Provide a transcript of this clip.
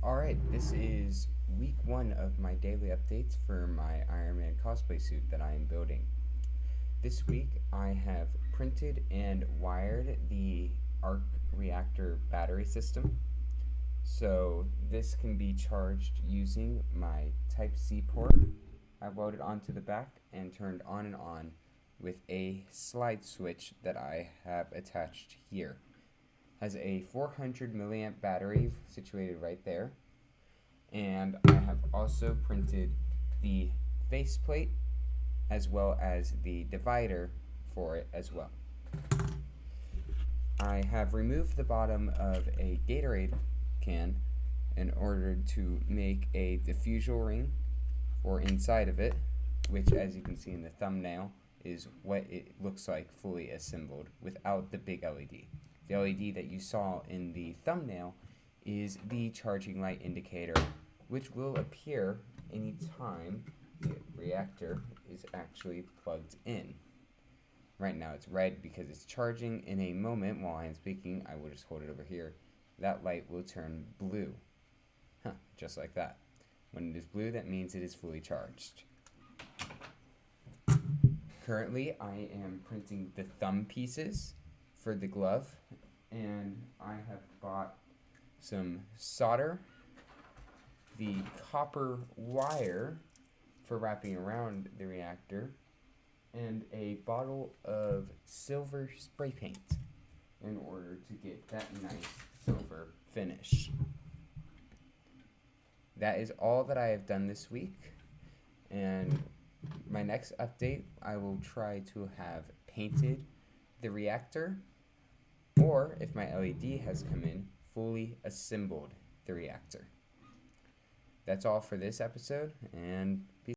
Alright, this is week 1 of my daily updates for my Iron Man cosplay suit that I am building. This week I have printed and wired the arc reactor battery system. So this can be charged using my Type-C port. I welded onto the back and turned on and on with a slide switch that I have attached here. Has a 400 milliamp battery situated right there, and I have also printed the faceplate as well as the divider for it as well. I have removed the bottom of a Gatorade can in order to make a diffusion ring for inside of it, which, as you can see in the thumbnail, is what it looks like fully assembled without the big LED. The LED that you saw in the thumbnail is the charging light indicator, which will appear anytime the reactor is actually plugged in. Right now it's red because it's charging. In a moment, while I am speaking, I will just hold it over here. That light will turn blue. Just like that. When it is blue, that means it is fully charged. Currently, I am printing the thumb pieces for the glove, and I have bought some solder, the copper wire for wrapping around the reactor, and a bottle of silver spray paint in order to get that nice silver finish. That is all that I have done this week, and my next update I will try to have painted the reactor, or if my LED has come in, fully assembled the reactor. That's all for this episode, and peace.